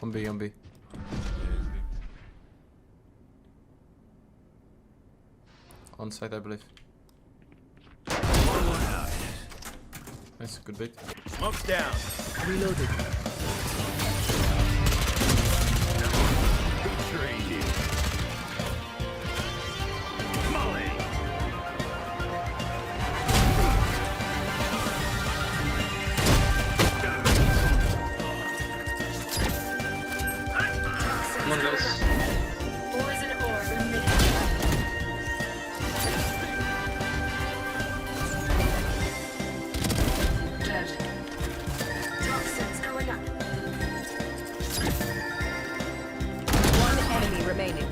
On B, on B. On site, I believe. Nice, good bait. Smoke's down. Reloaded. Trained you. Molly. Come on, guys. Poison orb emitted. Dead. Toxins going up. One enemy remaining.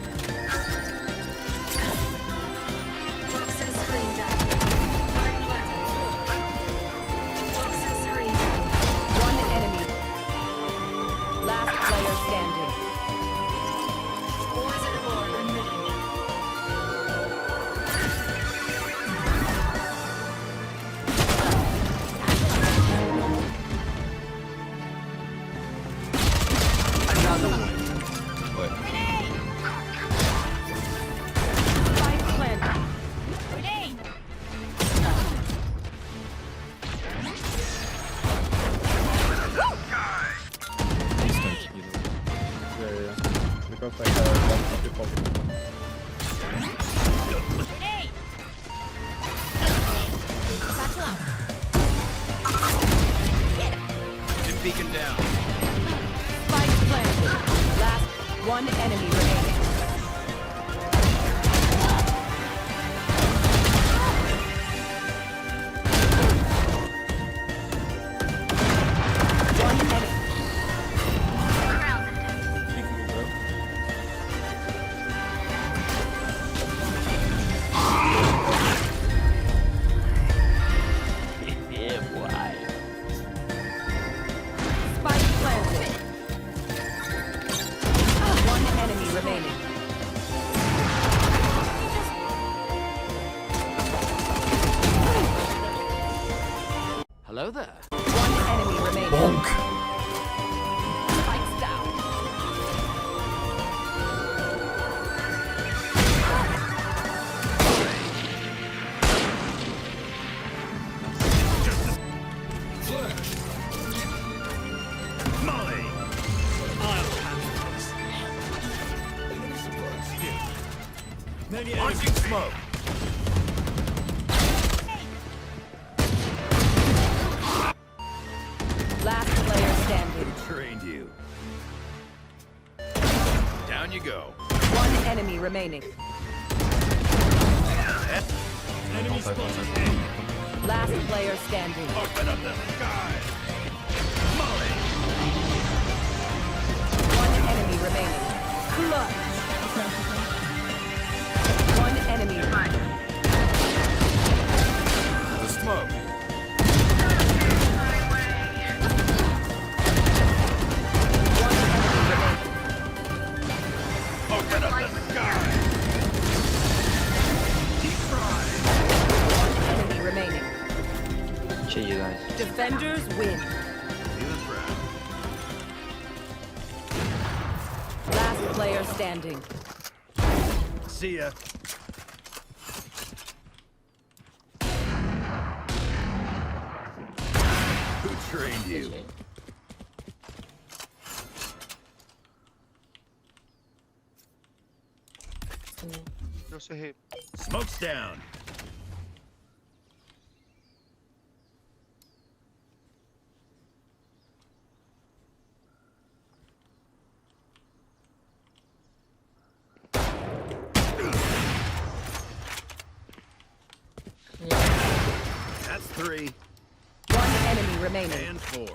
Toxin screen down. Light planted. Toxin screen down. One enemy. Last player standing. Poison orb emitted. Another one. Wait. Spike planted. Yeah. Because like one people. Get beacon down. Spike planted. Last one enemy remaining. One enemy. Peeking, bro. Spike planted. One enemy remaining. Hello there. One enemy remaining. Bonk! Spikes down. Molly. I'll handle this. Launching smoke. Last player standing. Trained you. Down you go. One enemy remaining. Enemy spotted. Last player standing. Open up the sky. Molly. One enemy remaining. Clutch. One enemy remaining. The smoke. One enemy remaining. Open up the sky. Deep fried. One enemy remaining. Shit, you guys. Defenders win. Feeling proud. Last player standing. See ya. Who trained you? Smoke's down. That's 3 One enemy remaining. and 4.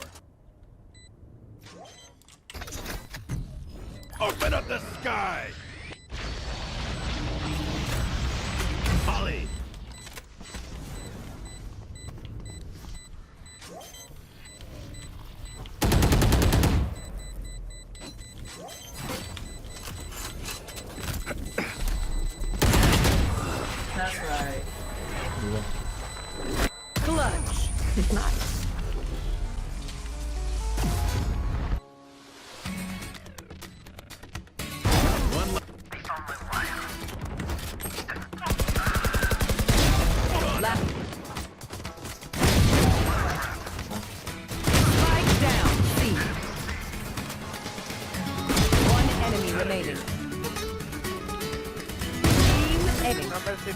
Open up the sky! Molly! That's right. Clutch. Nice. Got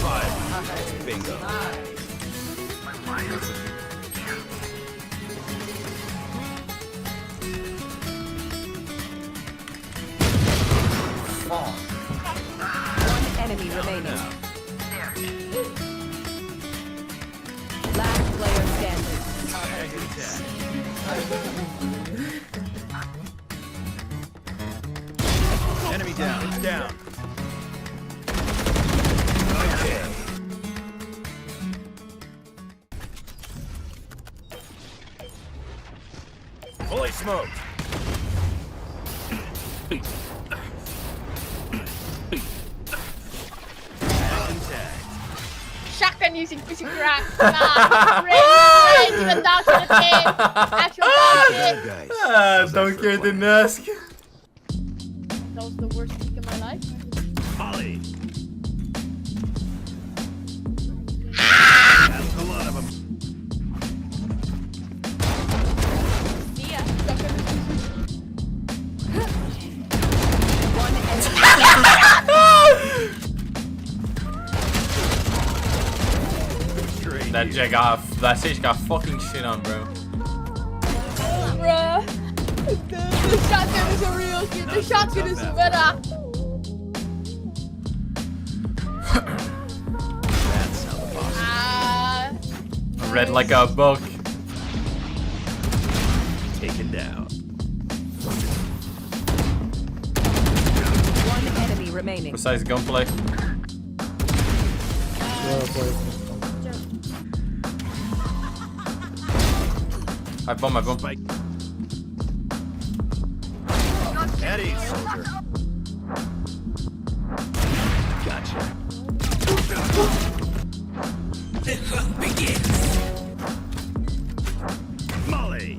5. Bingo. One enemy remaining. Last player standing. Enemy down. It's down. Okay. Fully smoked. Shotgun using fishing crack. Nah, raise even down to the pit. Actual bullshit. Guys. Don't care, didn't ask. That was the worst week of my life. Polly. That's a lot of them. See ya. Shotgun One enemy. Straight. That stage got fucking shit on, bro. bruh. The shotgun is a real shit. The shotgun is better. That's how the boss. Red like a book. Taken down. One enemy remaining. Precise gunplay. I bomb. Spike. Eddie, soldier. Gotcha. The hunt begins. Molly.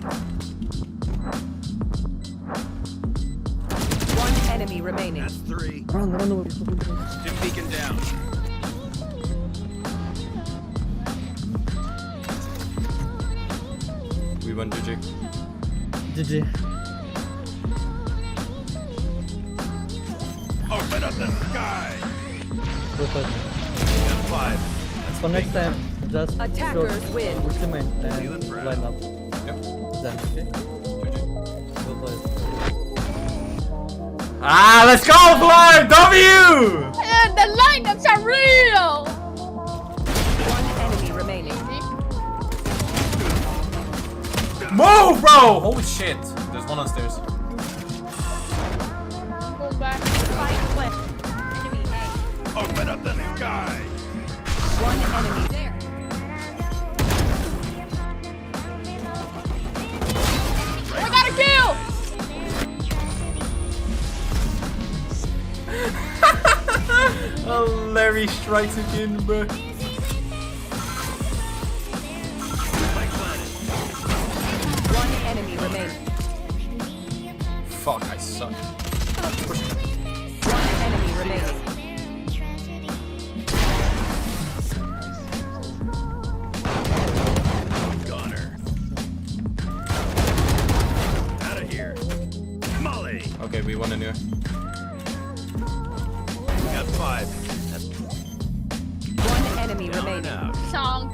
One enemy remaining. That's 3. Run. Dim beacon down. We won GG. GG. Open up the sky. Super. Got 5. So next time, just Attackers win. ultimate Feeling and proud. line up. Yep. Then, okay? Go for it. Ah, let's go, Fly! W! And the lineups are real. One enemy remaining. Move, bro! Holy shit. There's one on stairs. Going back. Open up the sky. One enemy there. I got a kill. Oh, Larry strikes again, bro. Spike planted. One enemy remaining. Fuck, I suck. One enemy remaining. Goner. Out of here. Molly. Okay, we won anyway. Got 5. That's One enemy down and remaining. out. Song.